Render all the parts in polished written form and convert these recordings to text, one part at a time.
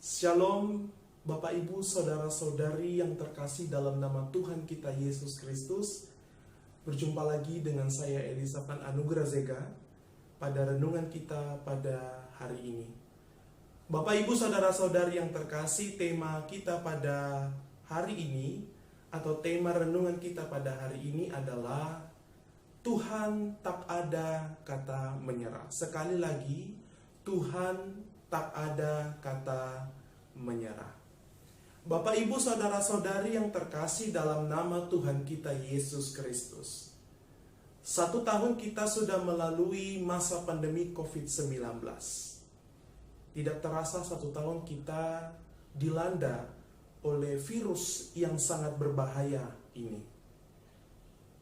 Shalom Bapak Ibu Saudara-saudari yang terkasih dalam nama Tuhan kita Yesus Kristus. Berjumpa lagi dengan saya Elisapan Anugrah Zega pada renungan kita pada hari ini. Bapak Ibu Saudara-saudari yang terkasih, tema kita pada hari ini atau tema renungan kita pada hari ini adalah Tuhan tak ada kata menyerah. Sekali lagi, Tuhan tak ada kata menyerah. Bapak Ibu Saudara-saudari yang terkasih dalam nama Tuhan kita Yesus Kristus. 1 tahun kita sudah melalui masa pandemi COVID-19. Tidak terasa 1 tahun kita dilanda oleh virus yang sangat berbahaya ini.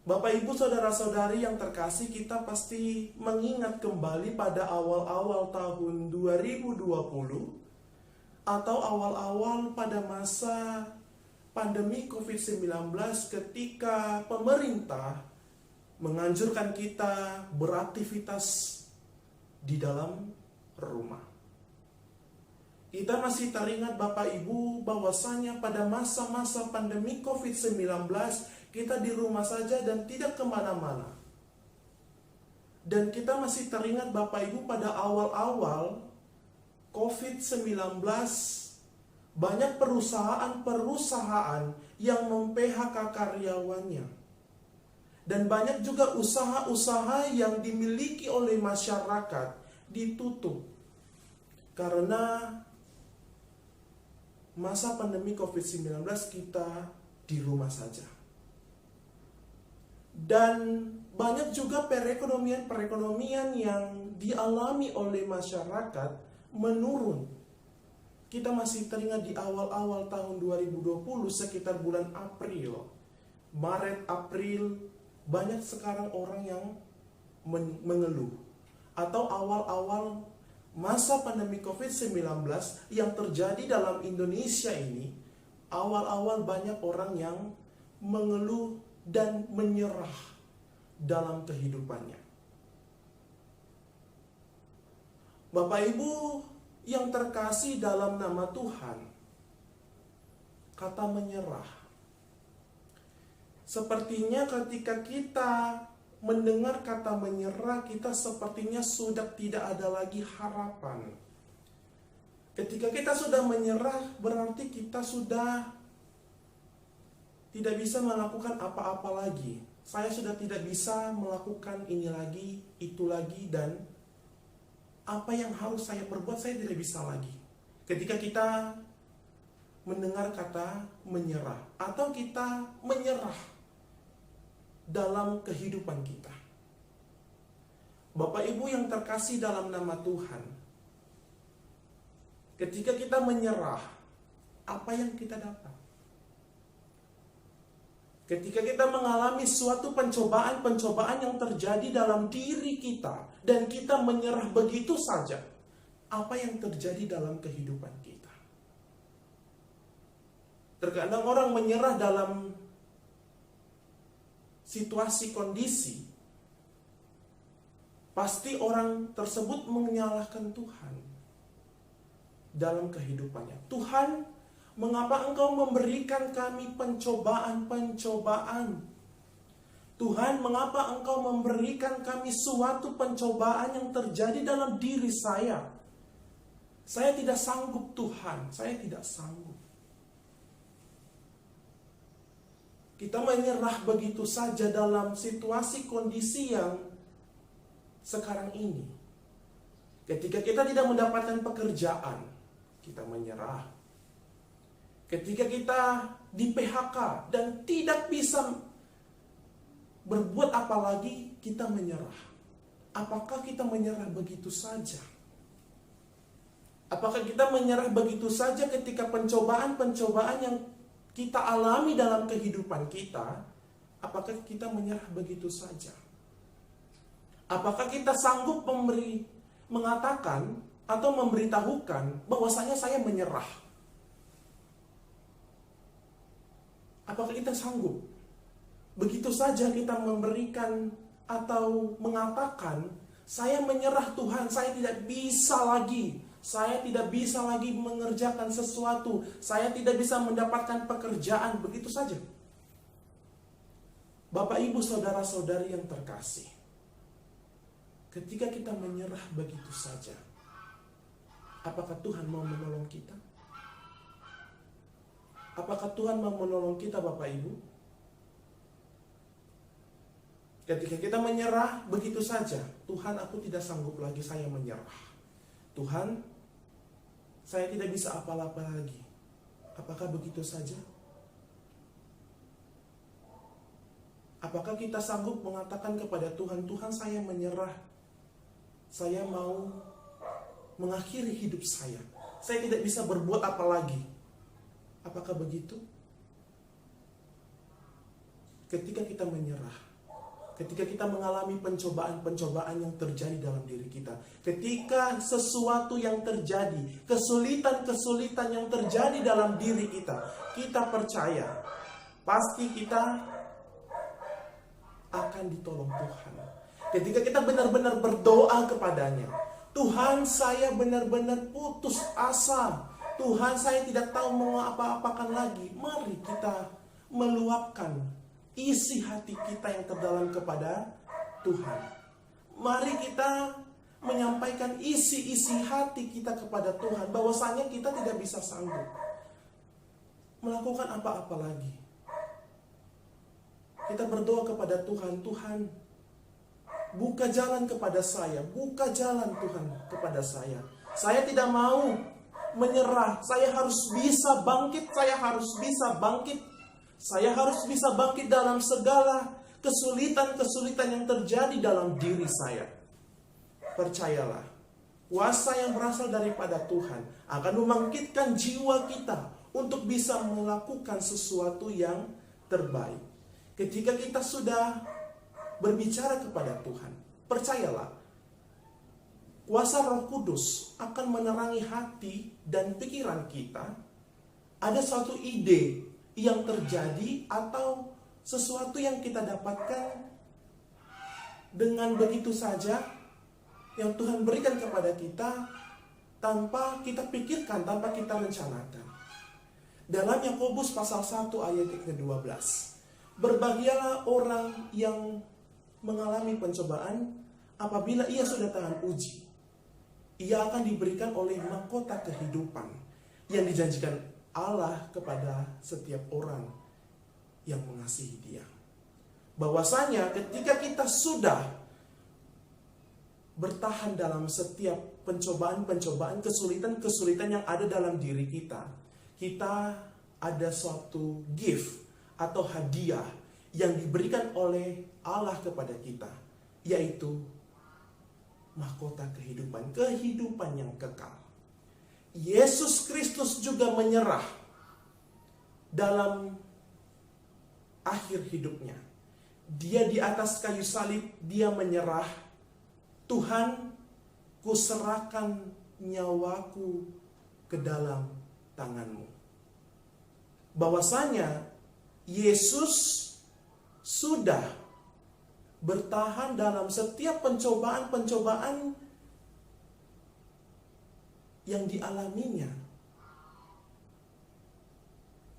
Bapak Ibu Saudara-saudari yang terkasih, kita pasti mengingat kembali pada awal-awal tahun 2020 atau awal-awal pada masa pandemi COVID-19 ketika pemerintah menganjurkan kita beraktivitas di dalam rumah. Kita masih teringat Bapak Ibu bahwasanya pada masa-masa pandemi COVID-19 kita di rumah saja dan tidak kemana-mana. Dan kita masih teringat Bapak Ibu pada awal-awal COVID-19 banyak perusahaan-perusahaan yang mem-PHK karyawannya. Dan banyak juga usaha-usaha yang dimiliki oleh masyarakat ditutup. Karena masa pandemi COVID-19 kita di rumah saja. Dan banyak juga perekonomian yang dialami oleh masyarakat menurun. Kita masih teringat di awal-awal tahun 2020 sekitar bulan April, Maret, April, banyak sekarang orang yang mengeluh. Atau awal-awal masa pandemi COVID-19 yang terjadi dalam Indonesia ini, awal-awal banyak orang yang mengeluh dan menyerah dalam kehidupannya. Bapak Ibu yang terkasih dalam nama Tuhan, kata menyerah. Sepertinya ketika kita mendengar kata menyerah, kita sepertinya sudah tidak ada lagi harapan. Ketika kita sudah menyerah, berarti kita sudah tidak bisa melakukan apa-apa lagi. Saya sudah tidak bisa melakukan ini lagi, itu lagi, dan apa yang harus saya perbuat saya tidak bisa lagi. Ketika kita mendengar kata menyerah atau kita menyerah dalam kehidupan kita. Bapak Ibu yang terkasih dalam nama Tuhan, ketika kita menyerah, apa yang kita dapat? Ketika kita mengalami suatu pencobaan-pencobaan yang terjadi dalam diri kita dan kita menyerah begitu saja, apa yang terjadi dalam kehidupan kita? Terkadang orang menyerah dalam situasi kondisi, pasti orang tersebut menyalahkan Tuhan dalam kehidupannya. Tuhan, mengapa Engkau memberikan kami pencobaan-pencobaan? Tuhan, mengapa Engkau memberikan kami suatu pencobaan yang terjadi dalam diri saya? Saya tidak sanggup Tuhan, saya tidak sanggup. Kita menyerah begitu saja dalam situasi kondisi yang sekarang ini. Ketika kita tidak mendapatkan pekerjaan, kita menyerah. Ketika kita di PHK dan tidak bisa berbuat apa lagi, kita menyerah. Apakah kita menyerah begitu saja? Apakah kita menyerah begitu saja ketika pencobaan-pencobaan yang kita alami dalam kehidupan kita? Apakah kita menyerah begitu saja? Apakah kita sanggup mengatakan atau memberitahukan bahwasanya saya menyerah? Apakah kita sanggup? Begitu saja kita memberikan atau mengatakan, saya menyerah Tuhan, saya tidak bisa lagi, Saya tidak bisa lagi mengerjakan sesuatu. Saya tidak bisa mendapatkan pekerjaan. Begitu saja. Bapak, Ibu, saudara-saudari yang terkasih, ketika kita menyerah begitu saja, apakah Tuhan mau menolong kita? Apakah Tuhan mau menolong kita, Bapak Ibu? Ketika kita menyerah begitu saja, Tuhan, aku tidak sanggup lagi, saya menyerah. Tuhan, saya tidak bisa apa-apa lagi. Apakah begitu saja? Apakah kita sanggup mengatakan kepada Tuhan, Tuhan, saya menyerah. Saya mau mengakhiri hidup saya. Saya tidak bisa berbuat apa lagi. Apakah begitu? Ketika kita menyerah, ketika kita mengalami pencobaan-pencobaan yang terjadi dalam diri kita, ketika sesuatu yang terjadi, kesulitan-kesulitan yang terjadi dalam diri kita, kita percaya pasti kita akan ditolong Tuhan. Ketika kita benar-benar berdoa kepadanya, Tuhan, saya benar-benar putus asa. Tuhan, saya tidak tahu mau apa-apakan lagi. Mari kita meluapkan isi hati kita yang terdalam kepada Tuhan. Mari kita menyampaikan isi-isi hati kita kepada Tuhan, bahwasanya kita tidak bisa sanggup melakukan apa-apa lagi. Kita berdoa kepada Tuhan, Tuhan, buka jalan kepada saya, buka jalan Tuhan kepada saya. Saya tidak mau menyerah, saya harus bisa bangkit, saya harus bisa bangkit. Saya harus bisa bangkit dalam segala kesulitan-kesulitan yang terjadi dalam diri saya. Percayalah, kuasa yang berasal daripada Tuhan akan membangkitkan jiwa kita untuk bisa melakukan sesuatu yang terbaik. Ketika kita sudah berbicara kepada Tuhan, percayalah, kuasa Roh Kudus akan menerangi hati dan pikiran kita. Ada suatu ide yang terjadi atau sesuatu yang kita dapatkan dengan begitu saja, yang Tuhan berikan kepada kita tanpa kita pikirkan, tanpa kita rencanakan. Dalam Yakobus pasal 1 ayat ke-12, berbahagialah orang yang mengalami pencobaan apabila ia sudah tahan uji. Ia akan diberikan oleh mahkota kehidupan yang dijanjikan Allah kepada setiap orang yang mengasihi Dia. Bahwasanya ketika kita sudah bertahan dalam setiap pencobaan-pencobaan, kesulitan-kesulitan yang ada dalam diri kita, kita ada suatu gift atau hadiah yang diberikan oleh Allah kepada kita, yaitu mahkota kehidupan, kehidupan yang kekal. Yesus Kristus juga menyerah dalam akhir hidupnya. Dia di atas kayu salib, dia menyerah. Tuhan, kuserahkan nyawaku ke dalam tangan-Mu. Bahwasanya Yesus sudah bertahan dalam setiap pencobaan-pencobaan yang dialaminya.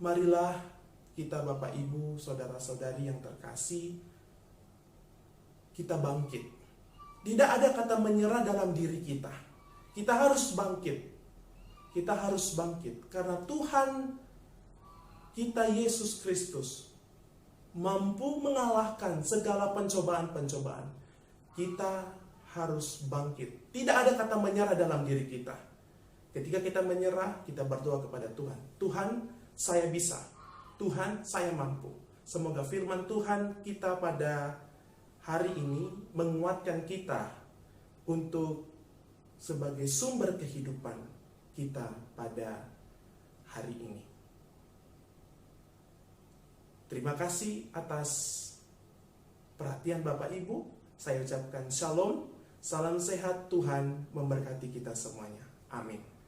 Marilah kita, Bapak, Ibu, saudara-saudari yang terkasih, kita bangkit. Tidak ada kata menyerah dalam diri kita. Kita harus bangkit. Kita harus bangkit. Karena Tuhan kita, Yesus Kristus, mampu mengalahkan segala pencobaan-pencobaan. Kita harus bangkit. Tidak ada kata menyerah dalam diri kita. Ketika kita menyerah, kita berdoa kepada Tuhan. Tuhan, saya bisa. Tuhan, saya mampu. Semoga firman Tuhan kita pada hari ini menguatkan kita untuk sebagai sumber kehidupan kita pada hari ini. Terima kasih atas perhatian Bapak Ibu. Saya ucapkan shalom, salam sehat, Tuhan memberkati kita semuanya. Amin.